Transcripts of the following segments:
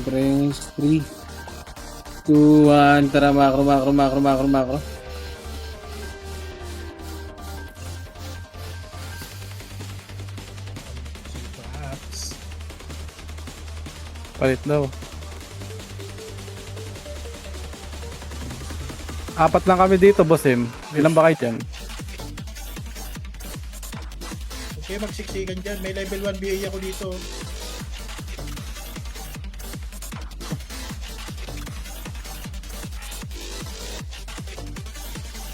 Prince 3, 2, 1. Tara, macro. Palit daw. Apat lang kami dito, boss M. Ilan ba kayo dyan? Okay, magsiksikan dyan. May level 1 BA ako dito.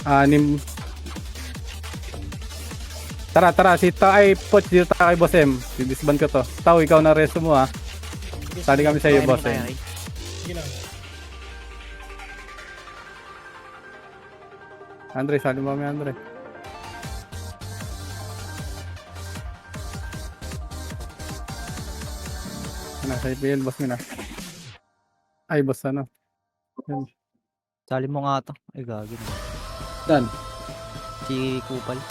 Anim. Tara, si Tao ay poch dito tayo kay boss M. Didisband ko to. Tao, ikaw na resto mo ha. Sali kami sa iyo, boss M. Sige lang. Andre, sali mo kami, Andre. Nasa IPL, boss mo na. Ay, boss ano. Yan. Sali mo nga to. Ay, gagawin. Dan. Si Kupal.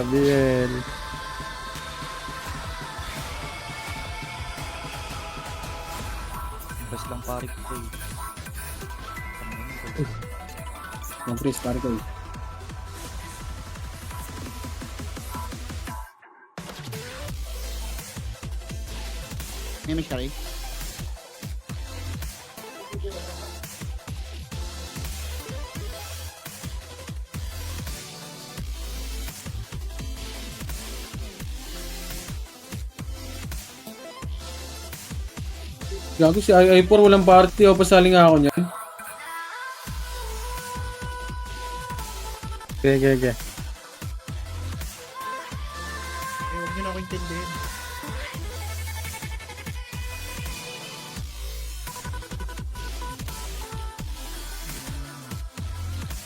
BL. Bas lang pare ko eh. Yung Chris, pare ko. May miss ka rin? Gago si I4, walang party. O, pasali nga ako niyan. Okay. Eh, huwag nyo na ako intindihin.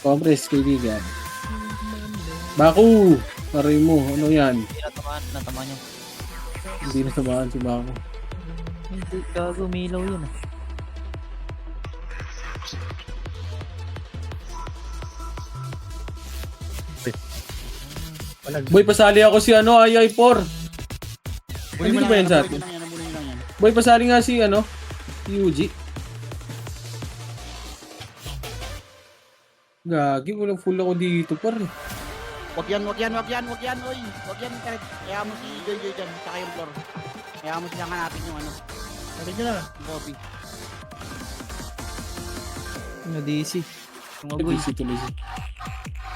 Compres, kaibigan. Baku! Aray mo, ano yan? Hindi natamaan niya. Hindi na sabahan si Baku. Hindi, gago, umilaw yun ah. Boy, pasali ako si ano, I4. Hindi ba yan sa atin? Bulin lang yan. Boy, pasali nga si ano, si Yuji. Gagi, walang full ako dito, par. Wag yan, oy. Wag yan, kahit kaya mo si Joy dyan, saka yung floor. Kaya mo silang hanapin yung ano, Sabi nyo na. yung lobby. Ano, DC. Yung agoy.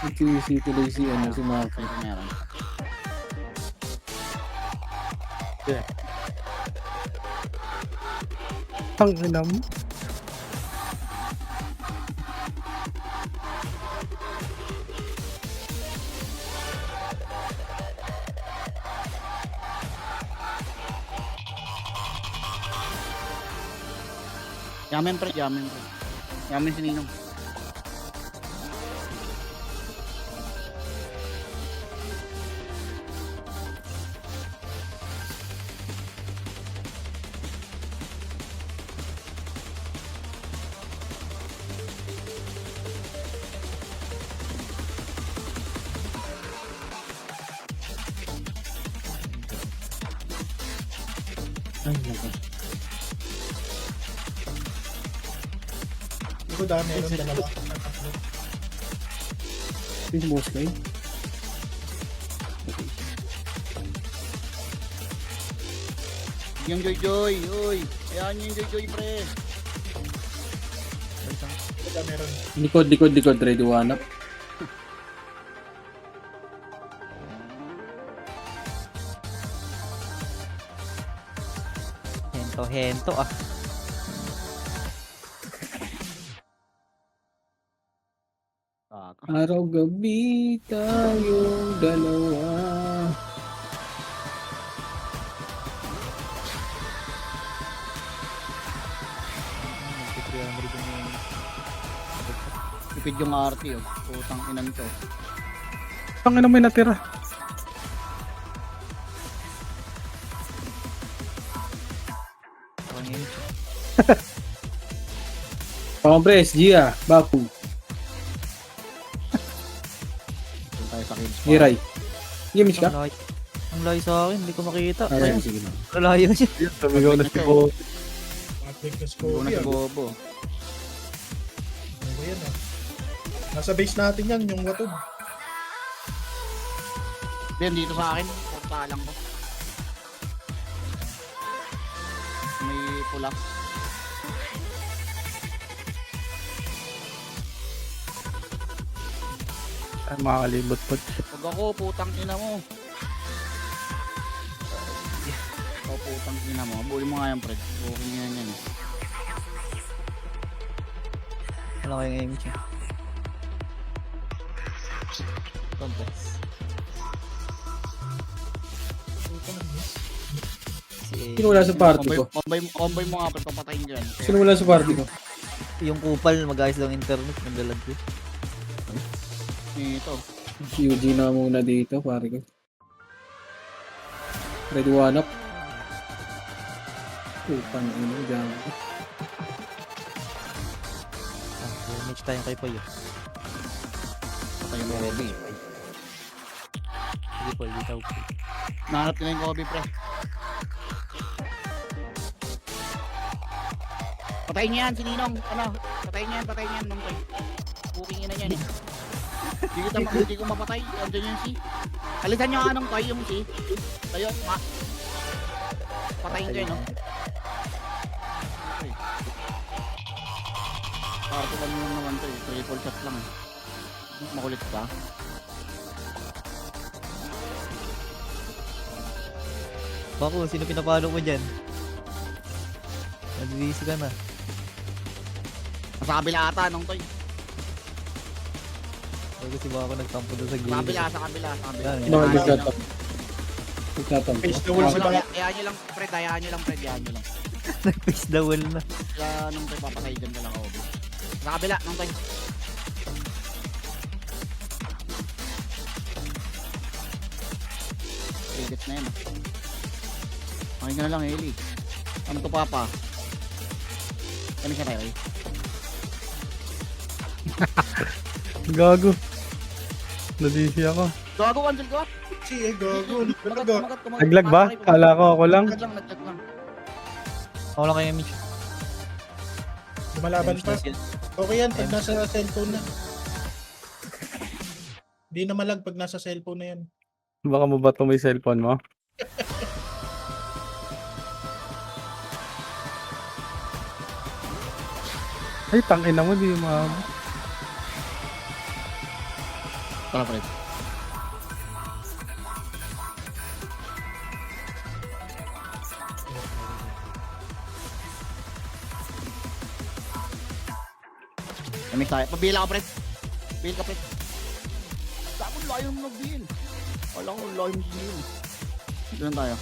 TC tuloy si ano, si Maki. Ito meron. Ang ina mo. Yamen pre. Yamen si Ninong. Ay, naku. Hindi ko dami. Meron dalawa. Si boss guy. Yung Joy. Uy. Ayan yung Joy pre. Ito meron. Likod, ready to one up. Hento ah. Araw-gabi tayong dalawa. Tipid yung RT oh. Putang inan to. Ang ina mo yung natira. Pangin. Compres, Gia, Baku, Doon tayo sa kills. Hiray. Games ka? Light. Ang layo sa akin, hindi ko makita. Ayun, Ayun, sige na. lalayo siya. Tumigaw na si Bo. Patrick na Buo na Scobie. si Bobo. Ano ba yan ah? Nasa base natin yan, yung watod. Then dito sa akin, porta lang ko. May pula. Ay, makakalibot po. Pag ako, putang ina mo. Ako, putang ina mo. Abulin mo nga yan, Fred. Okay nga yan eh. Wala kayong aim siya. Complex. Si Sino wala sa party ko? Combine mo nga, Fred. Papatayin dyan. Sino wala sa party ko? yung kupal, mag-ayos lang internet, naglalag ko. Ito. Si Eugene na muna dito, pare ko. Ready one up. Putang ina, dyan. Damage tayong kay Poy. Patayin mo, Kobe. Hindi Poy, bitaw ko. Nahanap ko na yung Kobe, pre. Patayin niya yan, si Ninong. Ano? Patayin niya yan, Nong Toy. Booking na yan. Hindi ko mapatay. Andun yung si. Kalitan niyo anong Toy, yung si. Tayo, ma. Patayin ko yun, no? Parto lang lang naman to eh. Triple shot lang eh. Makulit pa. Bako, sino pinapalo mo dyan? Nag-easy ka na. Sa kabila ata, Nong Toy. Bago si Bako nagtampo doon sa Sa gilid. kabila. Yan, No, yan. nagtatap. Nagtatap. Face the wall si Bako. Hayaan nyo lang, Fred. Hayaan nyo lang. Nag-face the wall na. Kaya Nong Toy, papatay dyan ka lang, Kobe. Sa kabila, Nong Toy. Igat na yan. Makin ka na lang, Eli. Ano to, Papa? Kami siya, Ray. Gago. Nadisi ako. Gago, Ansel, gawa. Si Gago. Kumagat. Naglag ba? Kala ko ako lang. Naglag lang. Ako lang kayo, Mitch. Lumalaban pa. Sila. Okay yan pag nasa cellphone na. Di na malag pag nasa cellphone na yan. Baka mabato mo yung cellphone mo. Ay, tangina mo, di mo. Tara, Fred. Kami tayo. Pabila ka, Fred. Bil ka, Fred. Tapos layo mo nag-bil. Wala ko, layo mo nag-bil. Doon tayo.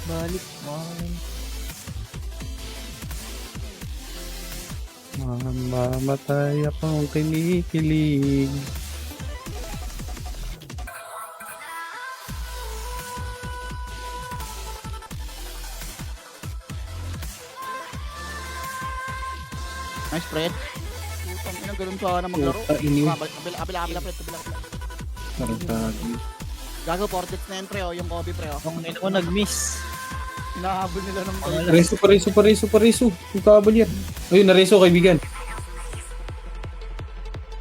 Balik. Mamamatay akong kinikilig. Nice, Fred. Putang ina, ganun sana maglaro. Puta, iniw. Kabila, Fred. Kabila. Tarantado. Gago, portraits na yan, pre, oh. Yung Kobe, pre, oh. Kung ino mo nag-miss. Hinahabol nila ng tayo. Pariso. Yung kabal yan. Ayun, nareso kaibigan.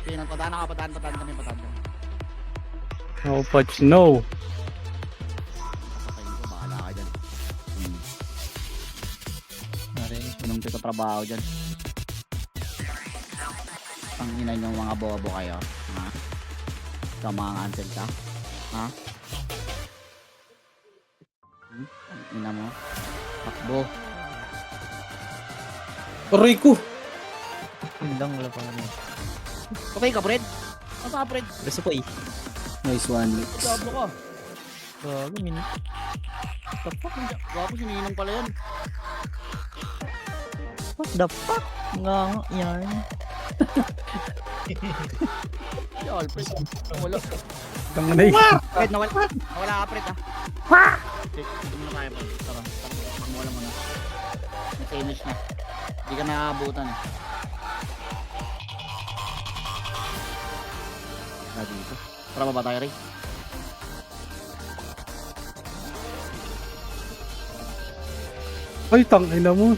Okay, pataan kami. No, Poch, no. Patayin ko, bahala ka dyan. Narinig. Anong dito trabaho dyan? Ang ina yung mga bobo kayo. Ha? Ikaw mga ansel ka? Ha? Ang ina mo? Takbo. Aray ko! Yun lang, wala pa naman. Okay ka, Fred? Ano ka, Fred? Reso pa eh. Nice one, Lex. Sablo ka. Gago, minute. What the fuck? Gago, sininong pala yan. What the fuck? Nga, yan. Yan, Fred. Wala. Tangina yun. Fred, nawala ka, Fred, ha? Ito muna tayo, Fred. Tara, wala mo na. Finish na. Hindi ka nakaabutan, eh. Na dito. Tara ba tayo, Ray? Ay, tangina mo.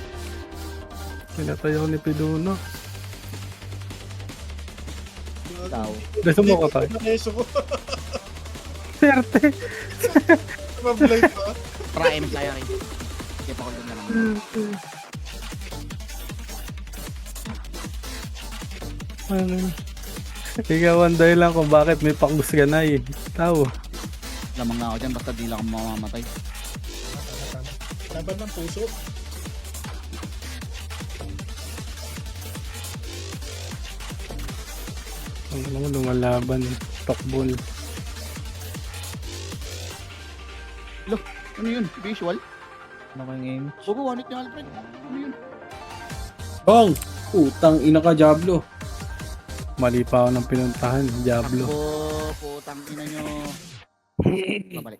Pinatay ako ni Piduno. Tao. Reso mo ko tayo. Reso mo. Swerte. Mablade pa. Prime tayo rin. Hindi pa ko doon na lang. Ano? Ikaw ang dahilan kung bakit may pakus ka na eh. Tao. Lamang na ako dyan, basta di lang ako mamamatay. Tama. Laban ng puso. Ang ano mo lumalaban. Takbol. Ano yun? Visual? Nakang-aim. Bobo, wanit niya Alfred. Ano yun? Bong! Putang ina ka, Diablo. Mali pa ako ng pinuntahan. Diablo. Takbo, putang ina nyo. Babalik.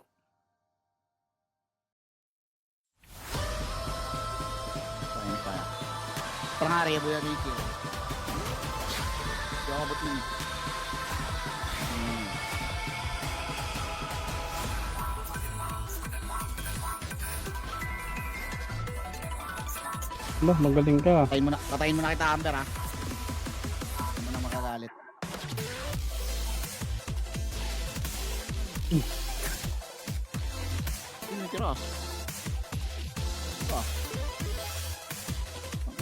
Prime pa. Parang nga rebo yan Ricky. Hindi ako abot nun. Ba, magaling ka. Patayin mo na kita Amber ha. Hindi mo na makagalit. Hindi mo tira.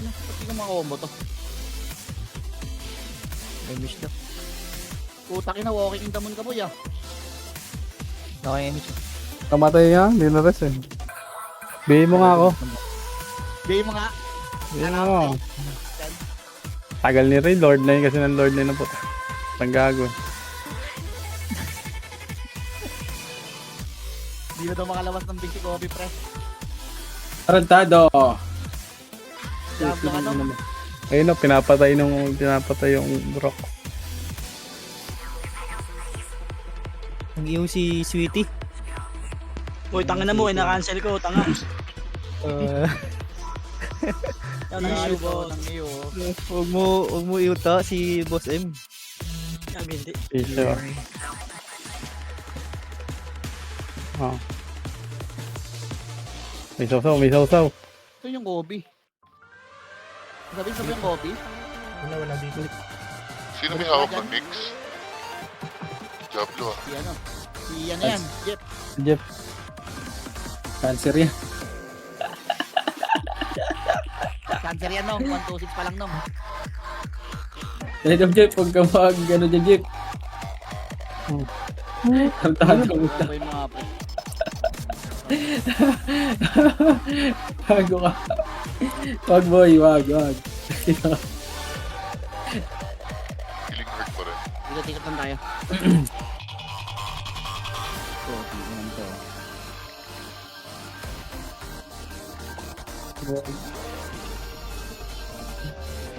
Pati ka makakombo to. May miss na. Putak ina, walking in the moon ka boy ah. Nakang-aim. Kamatay nga. Hindi na res eh. Bigay mo nga ako. Bigay mo nga. Bigay mo ako. Tagal ni Ray. Lord na yun kasi ng Lord na yun na puta. Ang gago. Hindi na daw makalabas ng big copy pre. Tarantado. Diablo ka no? Ayun o, pinapatay yung rock. Ang iyong si Sweetie. Uy, tanga na mo, na-cancel ko, tanga. Ang iyo bo, ang iyo. Huwag mo iuta si Boss M. Sabi, hindi. Fisher. Oh. May sausaw, may sausaw. Ito yung Kobe. Sabi yung Kobe? Wala dito. Sino may hawak ng mix? Diablo ah. Si ano? Si ano yan? Jeff. Jeff. Cancer yan. Cancer yan no? 126 pa lang no? Dahil Jeff, huwag ka mag, ano dyan, Jeff. Tarantado mo. Ano ba yung mga pre? Bago ka. Wag boy, wag. Healing hurt pa rin. Ikot-ikot lang tayo. Ito, tingnan to.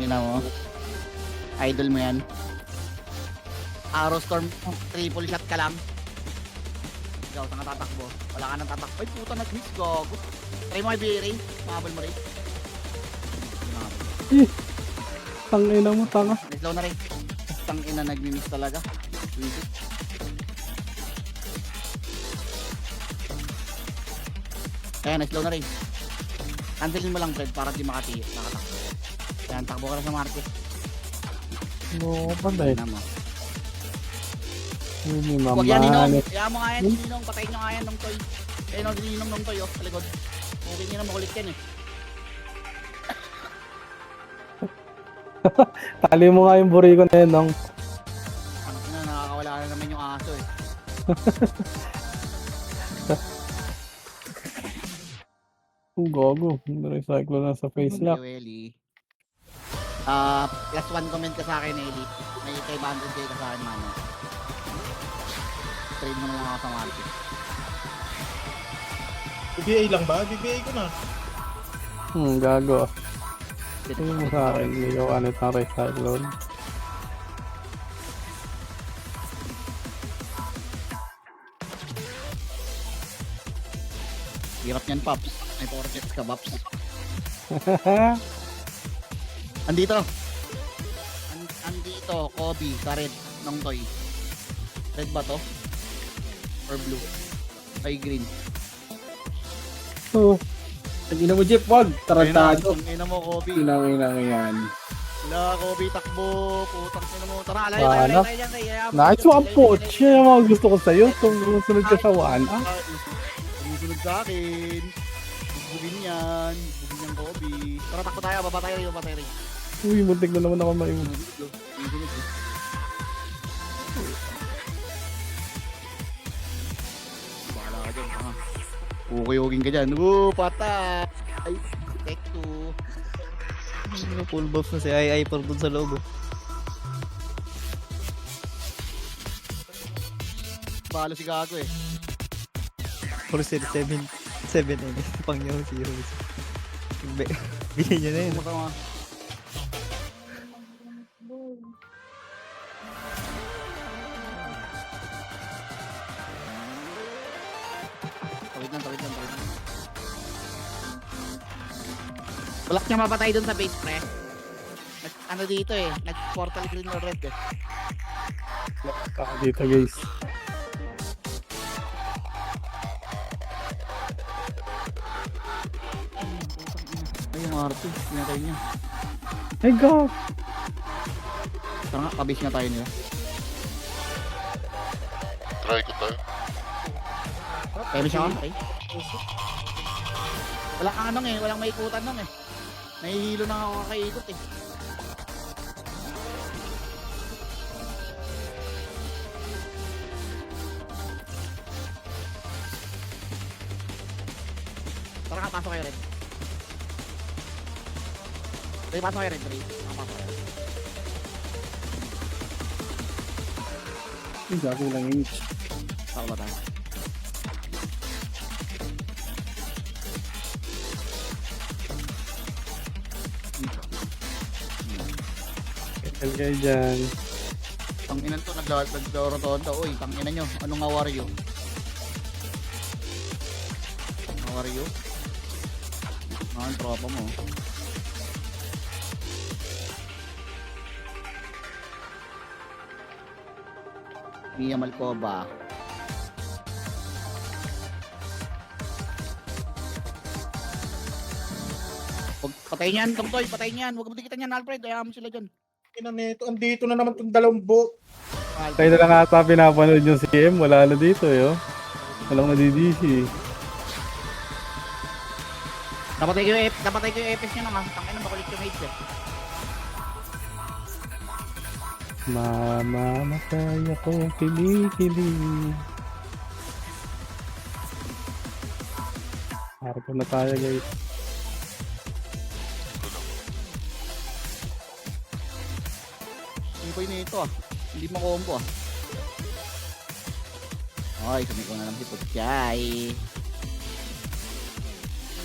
Yun na mo. Idol mo yan. Arrow Storm, triple shot ka lang. Ikaw, saan ka tatakbo? Wala ka nang tatakbo. Ay puta, nag-miss, gago. Try mo kay B-Ray. Mahabol mo rin. Tangina mo, tanga. Slow na rin. Tang ina, nag-miss talaga. Visit. Ayan, slow na rin. Cancelin mo lang, Fred, para di nakatakbo. Ayan, takbo ka na sa market. No, panday. Tingnan mo. Hindi Huwag yan, Ninong. mamanit. Kaya mo nga yan, Ninong. Patayin nyo nga yan ng toy. Ayun o, Ninong ng toy, oh, sa likod. Okay nyo na, makulit yan eh. Tali mo nga yung buriko na yun, nong. Ano na, nakakawala na naman yung aso eh. Gago. Recycle na sa face lock. Eli. Plus 1 comment ka sa akin, Eli. May 500k ka sa akin, mano. Trade mo na lang ako sa market. BBA lang ba? BBA ko na. Gago. Tingin mo sa akin, hindi ko ano ng recycle. Hirap niyan, Pops. May 4 jets ka, Pops. Andito. Andito, Kobe, sa red ng toy. Red ba to? Or blue? Ay, green. Oh, Ina mo, Jeff, wag. Tarantado. Ang ina mo, Kobe. Inang yan. Wala, Kobe, takbo. Putang ina mo. Tara, alayo Wala. tayo, alayo tayo. Nice one po. Siya yung mga gusto ko sa'yo. Kung sunod ka sa 1. Sumusunod sa akin. Bugin yan. Bugin yan, Kobe. Tara, takbo tayo. Baba tayo rin, baba tayo rin. Uy, muntik na naman ako maiwan. Sumusunod. Bahala ka dyan, ha? Ukay-ugin ka dyan. Patay. Ay, take two. Full buff na si Ai Ai dun sa loob. Balo si Gago eh. 4-7 pang niya si Rose. Bigyan niya na yun. Masama. Tawid lang. Balak niya mapatay dun sa base, pre. Ano dito eh, nag-portal green or red eh. Dito guys. Ay, yung Arto, pinatay niya. Hey God! Tara nga, kabase nga tayo nila. Try ko tayo. Pero siya okay. Walang anong eh, walang maikutan nung eh. Nahihilo na ako kakaikot eh. Tara nga, pasok kayo rin. Ray, pasok kayo rin, Ray. Pasok kayo rin. Ay, gago lang yun. Pasok ba tayo? Kailan kayo dyan? Tanginan to, naglaro-rotonda. Uy, tanginan nyo. Anong Wario? Wario? Ang tropa mo. Mia Malcoba. Patay niyan, Tongtoy, patay niyan. Huwag mo dikitan niyan, Alfred. Ayaw mo sila dyan. Ina nito, andito na naman tong dalawang boat. Kayo na lang ata pinapanood yung CM. Wala na dito yo. Walang nadidisi. Napatay ko yung FS nyo naman. Tangin na makulit yung mates eh. Mamamatay ako kilig-kilig. Harap na tayo guys. Simpoy na ito ah. Hindi makombo ah. Ay, kami ko na lang si Putchay.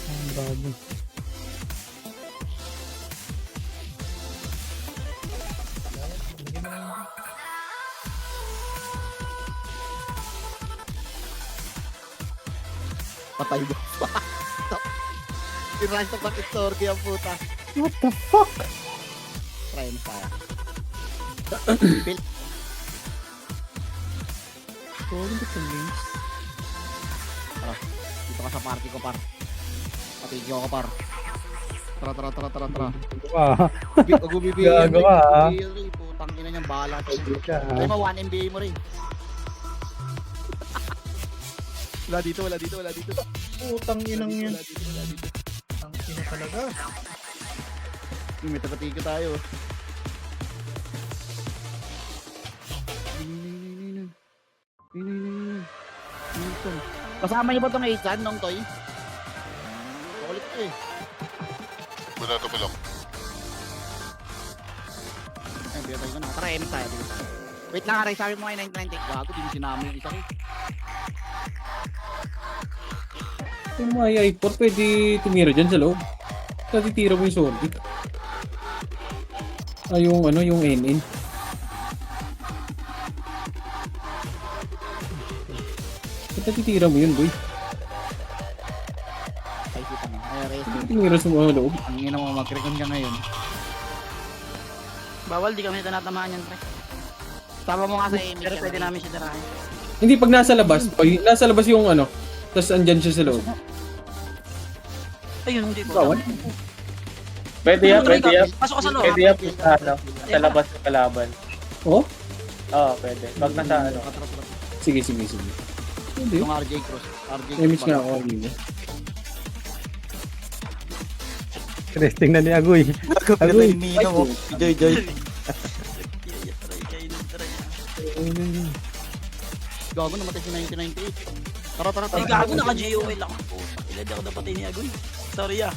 Ang bago. Patay mo. Tirans ng bakit sorgi ang puta. What the fuck? Try mo tayo. Bill. Sorry, ba't yung links? Dito ka sa party ko, par. Patigyo ko, par. Tara. Ah, Huwag bibigyan. Gago ka, ah. Putang ina niyang bahala. hindi ka ha. Ay mo, 1 NBA mo rin. Wala dito. Putang inang yan. Wala dito. Ang ina talaga. May taga-tigo tayo. Kasama niyo ba itong 8 nung toy? Kulit ko eh. Wala to lang. Ay, pinatay ko na. Tara, M tayo. Wait lang, Aray. Sabi mo kayo 990. Gago, di mo sinama yung isa ko. Yung mga i4, pwede tumira dyan sa loob. Tatitira mo yung Sordic. Ay, yung ano, yung NN. Ba't natitira mo yun, boy? Ay, kita mo. Ay, Aray. Tumira sa mga loob. Ang ina mo, mag-recon ka ngayon. Bawal, di kami tinatamaan yan, pre. Tama mo nga sa Amy. Pero pwede namin siya tirahin. Hindi, pag nasa labas, boy, nasa labas yung ano, tapos andyan siya sa loob. Ayun, hindi ko. Bawal. Pwede yan, pwede yan. Pasok ka sa loob. Pwede yan, ano, sa labas ng kalaban. Oh? Oo, pwede. Pag nasa ano. Sige. Hindi. Yung RJ Cruz. RJ Image Cruz nga ba? ako kanina. Resting na ni Agoy. Kapit na yung Mino mo. Joy. Gago namatay si 1998. Tara. Ay, gago, naka-GOL ako. Ilad ako dapat ni Agoy. Sorry ah.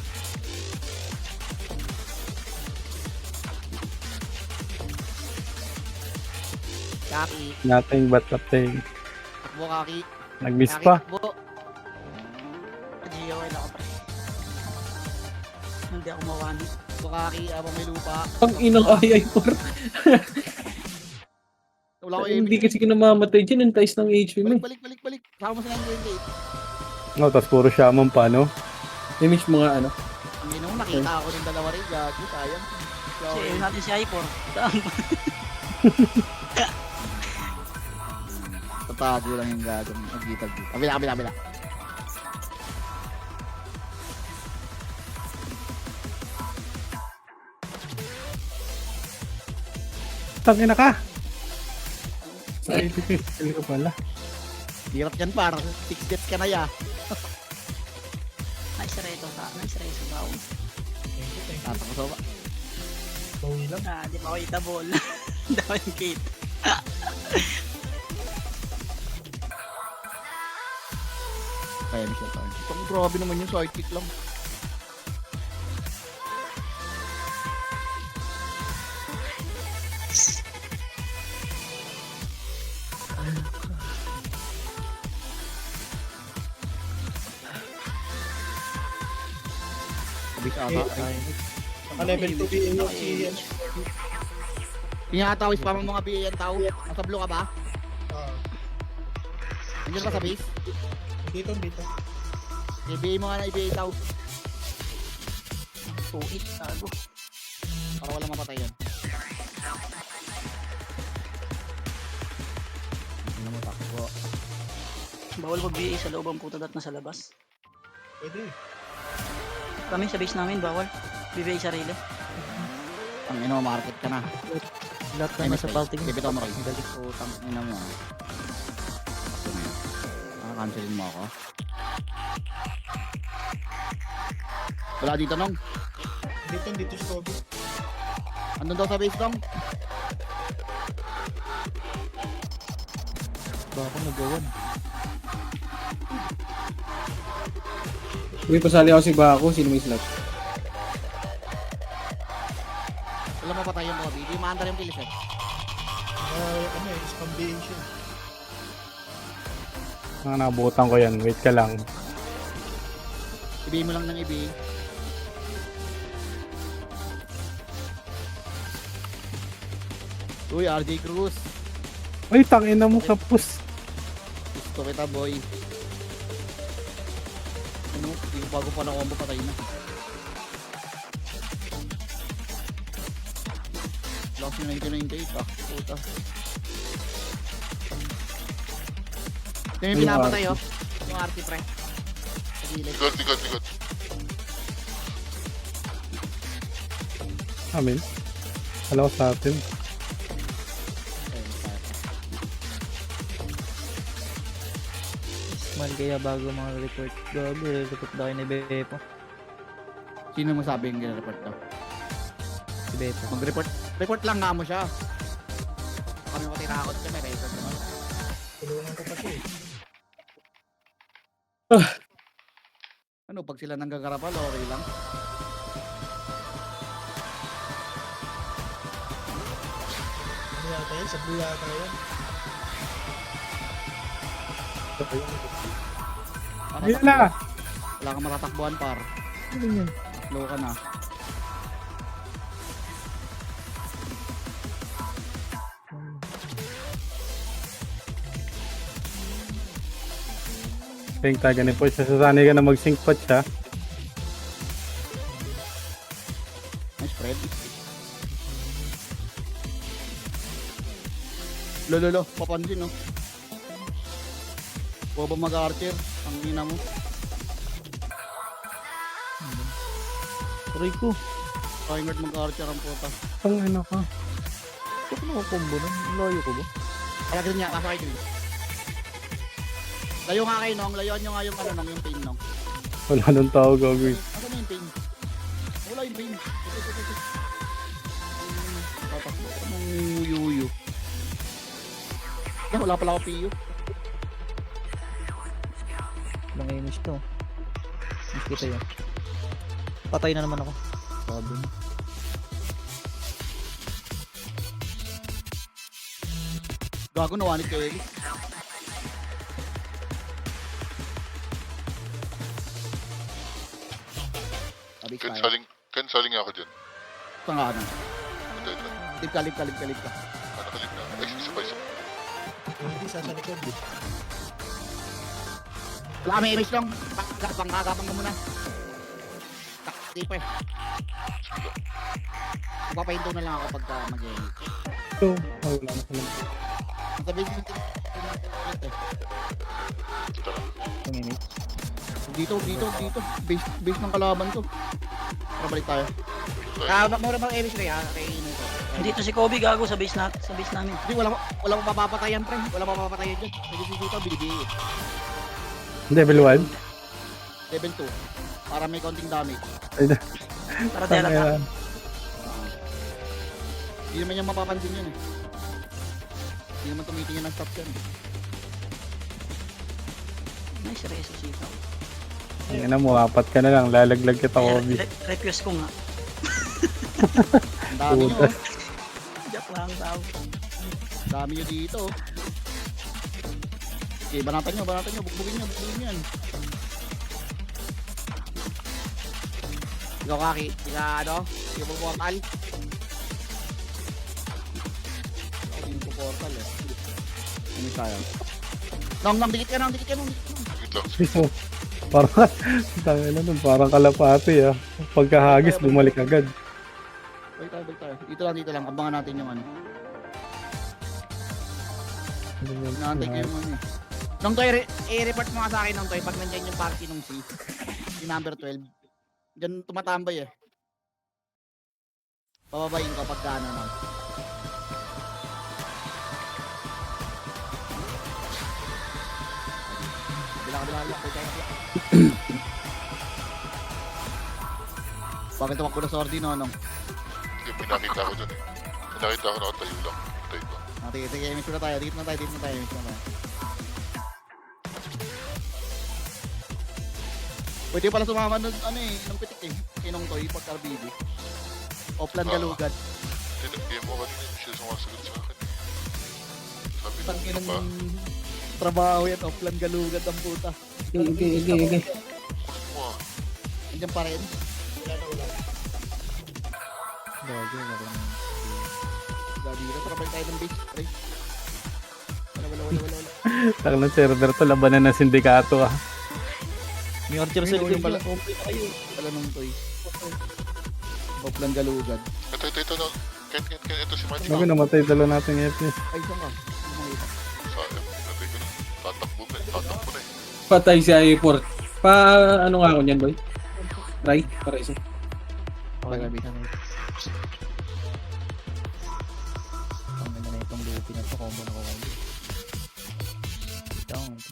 Kaki. Nothing but nothing. Takbo Kaki. Nag-miss Kaki, pa. takbo. GOL ako pre. Hindi ako mawani. Takbo Kaki, abang may lupa. Ang inang ay-ay-por. Wala ko Hindi kasi kinamamatay dyan. Ang tais ng HP mo. Balik. Saka mo si 1998. No, tapos puro shaman pa, no? Image mga ano. Hindi nung nakita ako ng dalawa rin. Gago, sayang. Kasi natin si Hyper. Tatago lang yung gagawin. Nagitag. Kabila. Tangina ka! Sa APP, kill ko pala. Hirap yan par. 6 deaths ka na ya. Nice reto sa baon. Tatakos ba? Bawi lang. Ah, di pa ako itabol. Dami yung gate. Kaya ni siya tayo. Itong grabe naman yung sidekick lang. Abis ata. Naka level 2 BA yung si Pinatawis pa mga BA yan tao. Nasa blue ka ba? Nandiyan ba sa base? dito. I-BA mo nga na i-BA tao. Tuhit, tago. Para walang mapatay yun. Ano mo takbo? Bawal pag BA sa loob ang puta dat na sa labas. Pwede. Kami sa base namin, bawal. BBA sarili. Ang ino, market ka na. Lahat na nasa parting. Bibitaw mo rin. Utang ina mo. Cancelin mo ako. Wala dito nung. Dito si Kobe. Andun daw sa base nung. Baka nagawan. Uy, pasali ako si Bako. Sino may slot? Wala mapatay yung Bobby. Di maandar yung kills eh. Spam BA siya. Nabutan ko yan. Wait ka lang. Ibigay mo lang ng ibigay. Uy, RJ Cruz. Ay, tangina mo sa push. Gusto kita, boy. Ano? Hindi ko bago pa na combo, patay na. Lost yung 1998 ah. Puta. Ito yung pinapatay oh. Yung RT pre. Sa gilid. Likod. Amin. Alam ko sa atin. Small kaya bago mga report. Gabi, report daw kayo ni Bepo. Sino mo sabi yung gina-report daw? Si Bepo. Mag-report. Report lang nga mo siya. Kami ko tinakot siya, may record naman. Tulungan ko pa siya eh. Ano, pag sila nanggagarapal, okay lang. Ano yata yan? Sa blue yata yan. Ayun na! Wala kang matatakbuhan par. Slow ka na. Think taga ni Push. Sasanay ka na mag-sync patch ha. Nice spread. Lolo, papansin no. Huwag ba mag-archer? Ang ina mo. Aray ko. Timer mag-archer ang puta. Ang ano ka. Ba't nakakombo nun? Layo ko ba? Kaya ganun niya, nasa kayo. Layo nga kayo, Nong. Layuan nyo nga yung ano, Nong, yung pain, Nong. Wala nang tao gagawin. Ano na yung pain? Wala yung pain. Tatakbo ko ng yuyu. Wala pala ako PU. Ilang image to. Mas kita yun. Patay na naman ako. Sabi mo. Gago na wanit kayo, Eli. Sabi ka tayo. Canceling ako dyan. Saan ka na? Ito. Lip ka. Nakalit na. Ay, isa. Hindi, sa likod. Wala kami image lang. Pangkakapang ka muna. Deeper. Magpapahinto na lang ako pagka mag-edit. Ito. Oh, wala na pala. Ang sabihin mo ito. Ang image. Dito. Base ng kalaban to. Para balik tayo. Mura bang image na yan? Kay Nito. Dito si Kobe gago sa base namin. Hindi, wala mo mapapatayan, pre. Wala mo mapapatayan dyan. Nagiging dito, binibigay. Level 1? Level 2. Para may konting damage. Para delata. Hindi naman niya mapapansin yun eh. Hindi naman tumitingin ng stats yan. Nice reso sitaw. Ang ina mo, apat ka na lang. Lalaglag kita, Kobe. Request ko nga. Ang dami nyo. oh. Joke lang tao. Ang dami nyo dito. oh. Okay, banatan nyo. Bugbugin nyo yan. Ikaw, Kaki. Ikaw portal. Hindi ko portal eh. Ano tayo? Nong, dikit ka. Wait lang. So, parang, tangin na nun, parang kalapati ah. Pagkahagis, bumalik agad. Balik tayo. Dito lang. Abangan natin yung ano. Naantay ko yung ano eh. Nung Toy, i-report mo nga sa akin nung Toy pag nandyan yung party nung C. Si number 12. Diyan tumatambay eh. Pababayin ko pagka ano na. Bila. Bakit tumakbo na sordi no? Yung pinakita ko dun eh. Pinakita ko nakatayo lang. Patay ko. Sige, image na tayo. Dito na tayo. Pwede pala sumama nun, ng pitik eh. Kinong Toy, pagka-BB. Offline galugad. Tinag-game mo kanina. Hindi siya sumasagot sa akin. Sabi ko, Tangin ano ng pa? trabaho yan, offline galugad ang puta. Okay. Wow. Andiyan pa rin. Gago. Gabi na, trabay tayo ng base. Pre. Wala. Taka ng server to, labanan ng sindikato ah. May archer sa likod pala. Wala nung Toy. Offline galugad. Ito no. Ken, ito si Magic. Sabi namatay dala natin yung FPS. Ay, saan ka? Hindi mo makita. Sayang. Patay ko na. Tatakbo na eh. Patay si i4. Ano nga ako niyan, boy? Try, para isa. Okay, Gabi. Ang ganda na itong lupi na ito. Combo na ko kayo.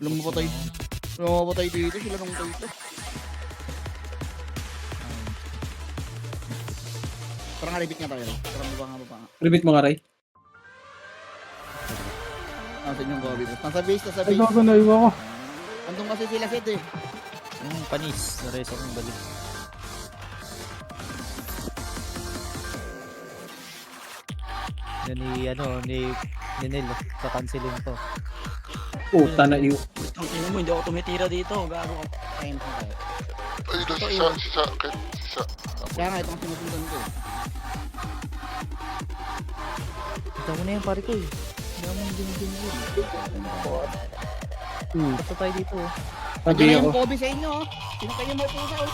Lumapatay. Lumapatay dito, sila nung Toy ito. Parang nga, repeat nga tayo. Parang mabanga. Repeat mo nga, Ray. Nasa inyong Gabi. Nasa base. Ay, bago na iwa ko. Andun kasi sila Sid eh. Panis. Nareso kong balik. Yan ni Nel. Kakansilin to. Puta na iyo. Ang ina mo, hindi ako tumitira dito. Gago ka. Time ko tayo. Ay, doon si Sa. Kaya nga, itong sinusundan ko eh. Ito mo na yan pare ko eh. Hindi mo din yun. Basta tayo dito oh. Pagi Andiyan na ako. yung Kobe sa inyo oh. Sinakay mo pusa oh.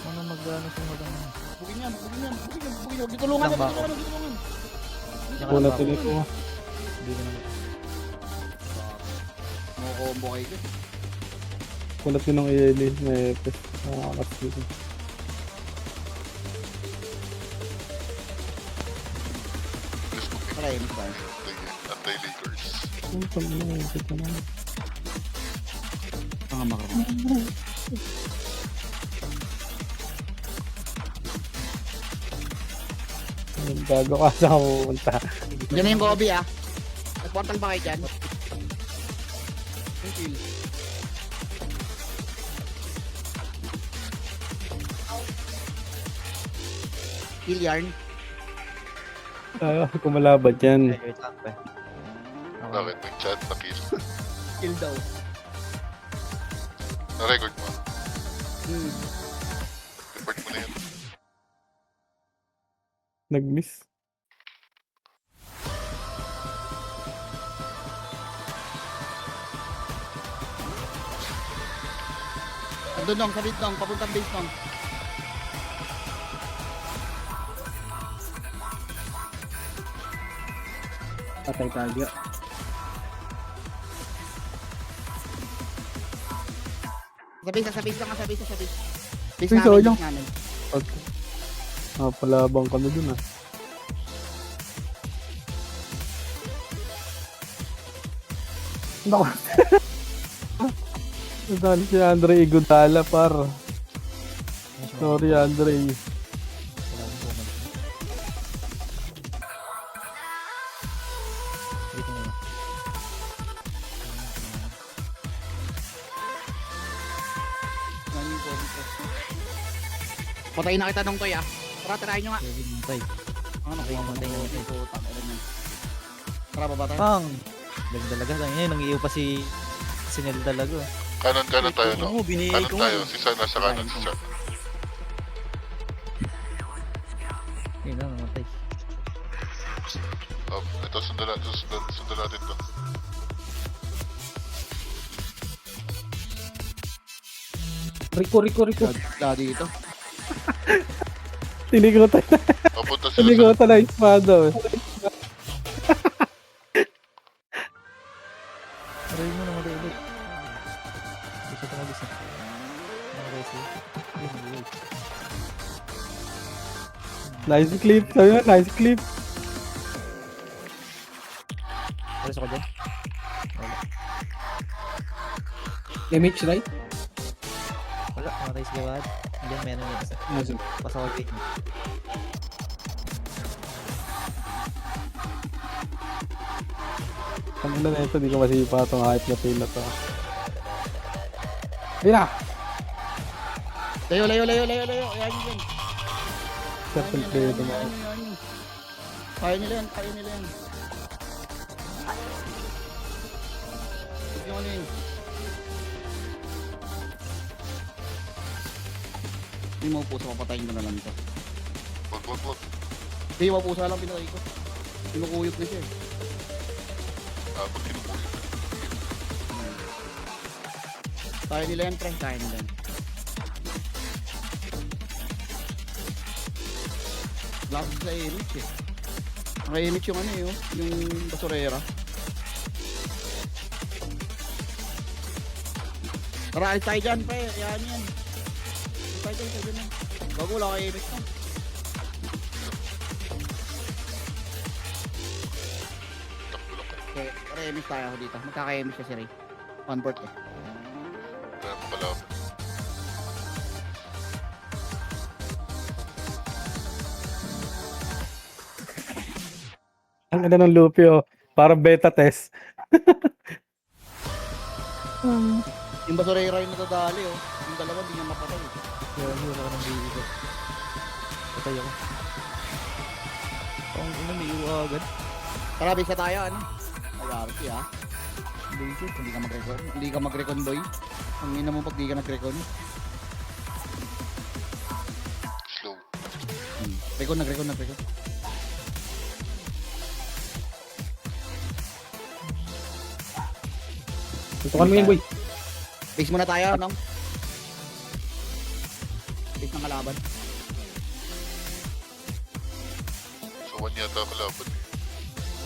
Ano mag-ano sa maganda. Bugin yan. Ditulungan. Pula tuloy ko. Hindi ko naman. Mga combo kayo dyan. Kulat yun ng Eli. May pes. Nakakakas dito. Please kung may Tahimik tayo. anti-Lakers. Ang panginoon, ito na. Mga makro. Ay, gago ka sa pumunta. Diyan na yung Gobi ah. Nag-portal ba kayo dyan? Yung kill. Kill yarn. Kumalaban yan. Wait lang, pre. Bakit? Nag-chat na kill. Kill daw. Na-record mo. Hmm. Report mo na yun. Nag-miss. Andun nung, sa base nung, papuntang base nung. Patay tayo. Sa base lang, sa base. Base Uy, namin, sayang. base namin. Okay. Palabang kami dun ah. Naku. Nadali si Andre Iguodala par. Sorry Andre. Wala akong pumunta. Wait mo yun. Yan yung Gobi ko. Patayin na kita nung toy ah. Tara, tirahin nyo nga. Pwede mo tayo. Ano, Patay na yun. Putang ina niyan. Tara, baba tayo. Pang! Galing talaga. Ngayon, nangiiw pa si Nel talaga. Kanan tayo, no? Oo, binigay Kanan ko. tayo. Si San nasa kanan. Si San. Yun na, namatay. Ito, sundan natin to. Rico. Daddy dito. Tinigutan na. Papunta sila sa... Tinigutan na yung espada eh. Aray mo, namatay ulit. Hindi siya tumagis na. Namatay siya. Yun, yun. Nice clip. Sabi mo, nice clip. Alis ako dyan. Damage, right? Wala, namatay si Gawad. Hindi, meron yun isa. Nasa. Pasawag gate mo. Ang ina na ito, di ko masipa itong hype na pin na to. Ayun na! Layo. Ayan yun. Certain play ito mo. Ayan. Kaya nila yan. Huwag nyo ano yun. Hindi mo puso, papatayin ko na lang ito. Wag. Hindi mo puso lang pinatay ko. Pinukuyot na siya eh. Pag kinukulit. Kaya nila yan, pre. Kaya nila yan. Lapis sa image eh. Ang image yung ano eh, oh, yung basurera. Tara, alis tayo dyan, pre. Yan. Alis tayo dyan. Bago wala kayo image na. Takbo lang kayo. Okay, tara, image tayo ako dito. Magkaka-image kasi Ray. On board eh. Kaya makalaban. Ang ina ng Luffy oh. Para beta test. Yung basurera yung natadali oh. Yung dalawa hindi niya mapatay eh. Kaya wala ko ng baby ko. Patay ako. Ang ina, may iwa agad. Tara, bisa tayo ano. Mag-arti ah. Hindi ka mag-recon boy. Ang ina mo pag di ka nag-recon. Slow. Nag-recon. Tutukan mo yan, boy. Base muna tayo, no? Base ng kalaban. So, one yata kalaban.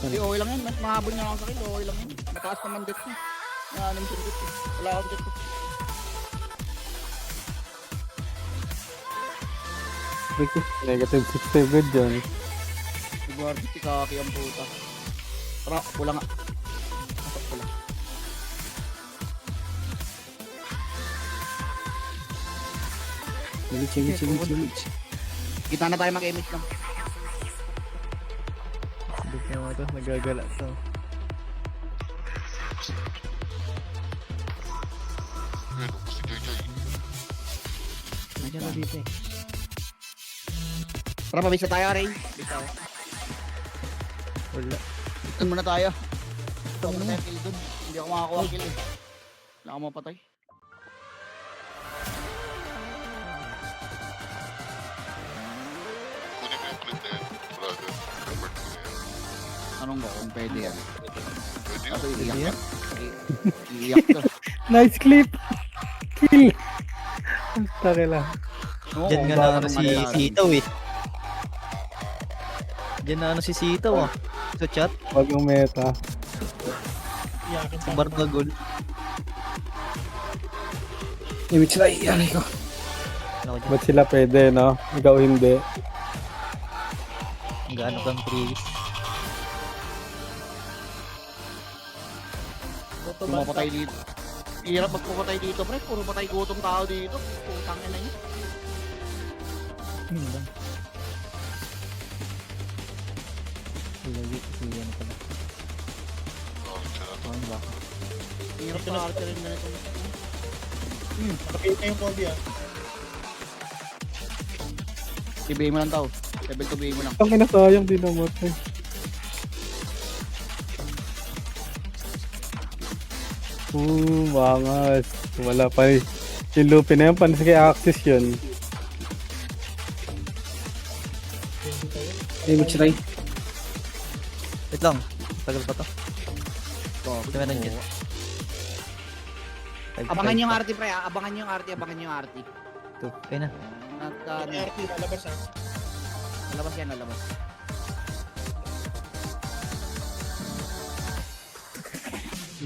Hindi, okay lang yan. Mahabol niya ako sa kill. Okay lang yan. Mataas naman death niya. Anim siya death eh. Wala akong death eh. Negative 60 good dyan. Nag-guard si Kaki ang puta. Tara, wala nga. Pasok pala. Chimich. Kita na tayo mag-image lang. Hindi ka mo ito, nagagala to. Ayun, si Joy. Nandiyan na dito eh. Tara, pabis na tayo, Ray. Pabis tayo. Wala. Ikan muna tayo. Ito muna tayo kill dun. Hindi ako makakuha kill eh. Wala ako mapatay. Kunin mo yung clip na yan, brother. Record ko na yan. Anong ba kung pwede yan? Pwede Ito yun. iiyak yan. Iiyak to. Nice clip! Kill! Basta lang. Oo, Diyan nga kung na bakit ano si mangyari. Sitaw eh. Diyan na ano si Sitaw ah. Sa chat, Wag yung meta. Iyakin sa Barnagol. Image na iyanay ko. Ano ko dyan? Ba't sila pwede, no? Ikaw hindi. Gaano kang previous? Pumapatay dito. Hirap magpapatay dito, pre. Puro patay gutom tao dito. Putang ina yun. Yun lang. Lagi, sige ano pala. Bakit siya na to? Ano ba? Hirap sa archer yung ganito. Nakapit na yung Kobe ah. Ibigay mo lang tao. Level 2 bigay mo lang. Ang kinasayang din naman. Bangas. Wala pa eh. Yung Lupin na yan, panis kay Axis yun. Image na Wait lang. Tagal pa to. Ito meron dyan. Abangan yung RT, pre. Abangan yung RT. Abangan yung RT. Ito. Kaya na. At Yung RT lalabas ah. lalabas yan, lalabas.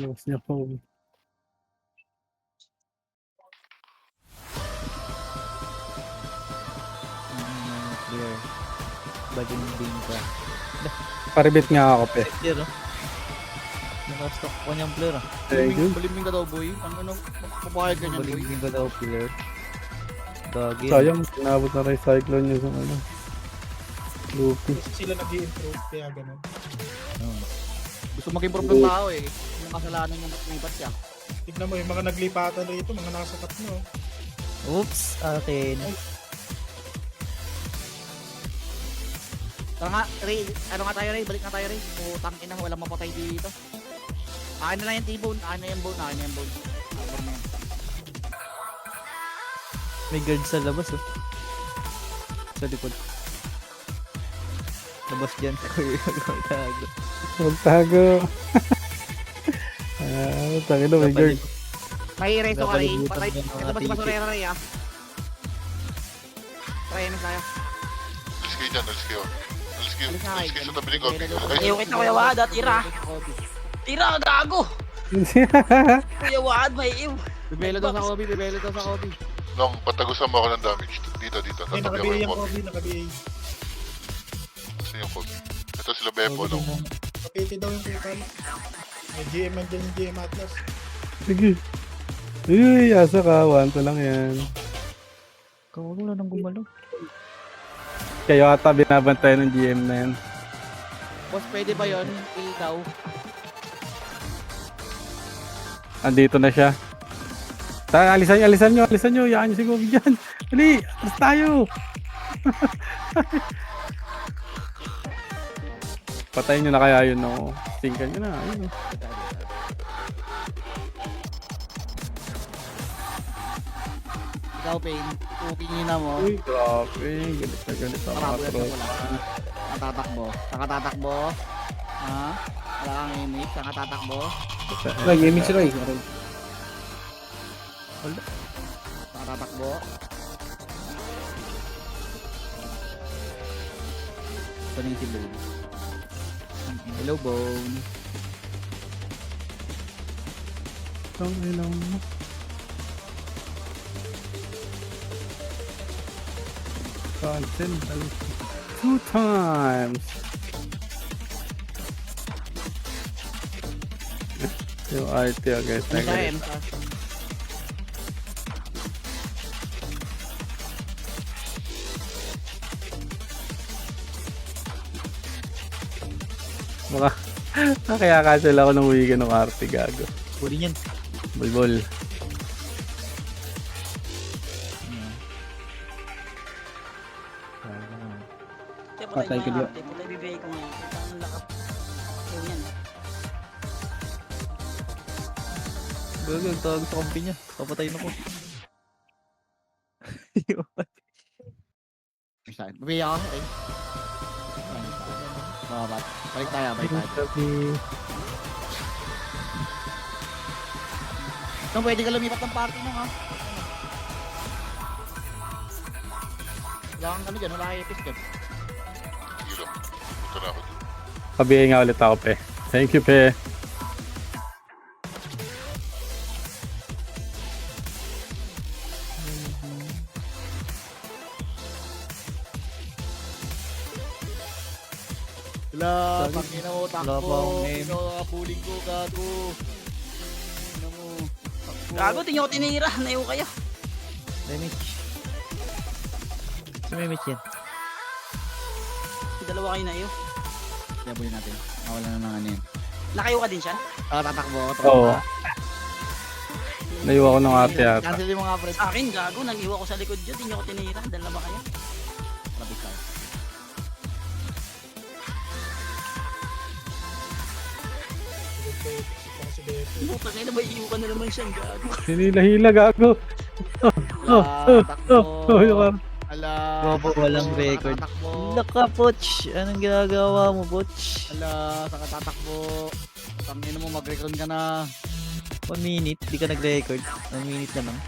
Lost niya po. Clear. Bagong din ka. Paribit nga ako, pe. Clear oh. Naka-stock ko niyang player ah. Thank you. Balimbing ka daw, boy. Ano, papayag ka niyan, boy. Baling ko daw player. Dagi. Sayang, sinabot na rin yung cyclone niya sa ano. Lupin. Kasi sila nag-i-improve kaya ganun. Gusto mag-improve ng tao eh. Yung kasalanan yung lumipat siya. Tignan mo yung mga naglipatan rito, mga nakasakat mo. Oops. Akin. Tara nga, Ray. Ano nga tayo, Ray? Balik na tayo, Ray. Putang ina, walang mapatay dito. Akin na lang yung T-bone. Akin na yung bone. Akin na yung bone. Akin na yan. May guard sa labas oh. Sa likod. Labas dyan. Tago. Magtago. Tangin na, may guard. May resto ka, Ray. Napalibutan Patay. ng mga Ito ba si ticket. Basurera, Ray, ah? Try, MS tayo. Alis kayo dyan, alis kayo. Alis kayo, Alis na alis kayo. kayo sa tabi ng coffee. Ay, Ayaw kita Kuya Wad, tira. Tira, gago. Kuya Wad, may iw. Bibelo daw sa Kobe. Bibelo daw sa Kobe. Nong, patagusan mo ako ng damage. Dito. May Tatabi ako naka-BA yung yung coffee. Kobe, naka-BA. Kasi yung coffee. Ito sila Beppo, no? Kapiti daw yung kupal. May GM man dyan yung GM Atlas. Sige. Uy, asa ka. 1 lang yan. Wala nang gumalaw. Kayo ata binabantay ng GM na yan. Boss, pwede ba yun? Kill daw. Andito na siya. Alisan nyo. Yaan nyo si Gobi dyan. Dali, alas tayo. Patayin nyo na kaya yun, no? Tingkan nyo na. Ayun. Ikaw, Pain. Cooking na mo. Uy, grabe. Galit ang mga Marabo yan tropa. wala. Nakatakbo. Ha? Wala kang image. Nakatakbo. Ray, image Ray. Nakatakbo. Ito na yung si Bone. Hello, Bone. Tangin mo. Cancel. 2 times. Yung RT agad. Ano tayo? Ano tayo? Baka, kaya cancel ako ng weekend ng RT gago. Huli yan. Bulbul. Kaya Patay ka diyan. Patay bibigay ko ngayon. Ang lakas. Yung yan. Gago, ang tawag sa kampi niya. Papatayin ako. Saan? Bibigyan ako. Okay. Babat. Balik tayo. Nung pwede ka lumipat ng party nung ha. Wala kang ano dyan. Wala kang epis dyan. Hindi lang. Punta na ako dun. Pabihay nga ulit ako, pe. Thank you, pe. Wala. Pangina mo. Wala pa Takbo. akong name. Ikaw kapuling ko. Gago. Ano mo. Takbo. Gago, tingin ko tinira. Naiwan kayo. Damage. Sumimit yan. Dalawa kayo na iyo. Sabulin natin. Wala na ng ano yun. Nakayo ka din siya? Tatakbo. Oo. Naiwa ko ng ate yata. Cancel yung mga friends. Sa akin, gago. Nag-iwa ko sa likod dyan. Tingin ko tinira. Dalawa kayo. Lapit tayo. Puta kayo na ba iiwa ka na naman siya. Gago. Hinila-hila gago. Wala. Takbo. Yung Ala. Bobo, walang record. Tatakbo. Naka, Poch. Anong ginagawa mo, Poch? Ala. Saka tatakbo. Tangin mo. Mag-recon ka na. 1 minute, di ka nag-record. 1 minute naman.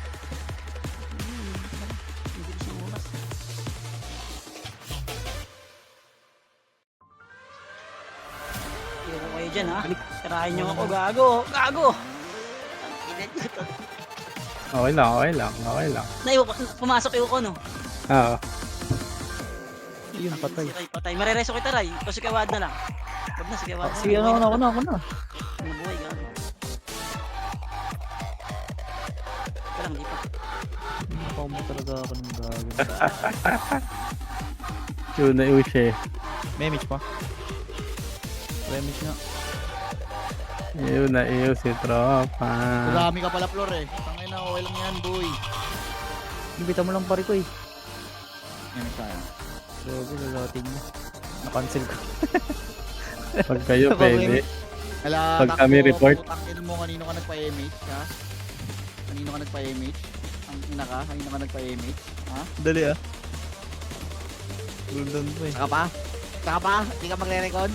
Iiwa ko kayo dyan, ha? Tirahin nyo ako. Gago. Gago. Ang init nyo to. Okay lang. Naiwa ko. Pumasok yung ko, no? Oo. Yun, patay. Si Ray, patay. Marereso kita, Ray. O si Kawad na lang. Wag na, si Kawad na. Sige, ako na. Ano buhay, gago. Ika lang, di pa. Mukha mo talaga ako ng gago. Yun na yung siya. Memage pa. Memage nga. Yun na yung si tropa. Marami ka pala, Flor eh. Tangin na. Okay lang yan, boy. Ibita mo lang pare ko eh. Yan tayo. Gago, lalating mo. Na-cancel ko. Pag kayo pwede. Ala. Pag kami report. Tangin mo. Kanino ka nagpa-MH, ha? Kanino ka nagpa-MH? Ang ina ka? Kanino ka nagpa-MH? Ha? Dali ah. Guldan po eh. Saka pa? Saka pa? Hindi ka magre-recon?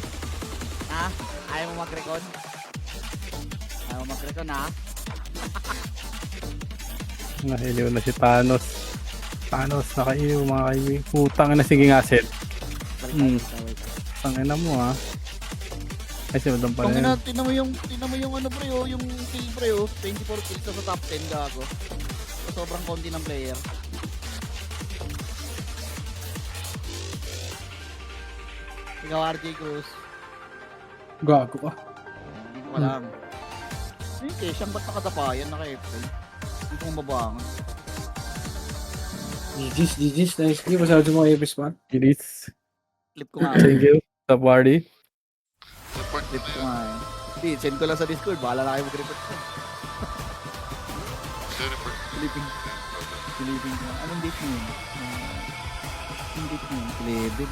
Ha? Ayaw mo mag-recon? Ayaw mo mag-recon, ha? Nahiliw na si Thanos. Thanos, nakaiyo mga kaibigan. Putang na, sige nga set. Balik tayo. Tangina mo ha. Ay, si Madam pala Tangina, yun. tinan mo yung ano pre, oh, yung kill pre, oh. 24 kills na sa top 10, gago. So, sobrang konti ng player. Ikaw, RJ Cruz. Gago ka. Dito ka lang. Yung Keshan, ba't nakadapayan? Naka-April. Hindi ko mabangan. GG's. Nice. Hindi masyado sa mga epis man. Gilis. Clip ko nga. Thank you. Sa party. Report mo Clip na ko yan. nga eh. Hindi, send ko lang sa Discord. Bahala na kayo mag-report ko. Hindi, report mo na Philippine. Philippine ko. Anong date mo yun? Anong date mo yun? 11.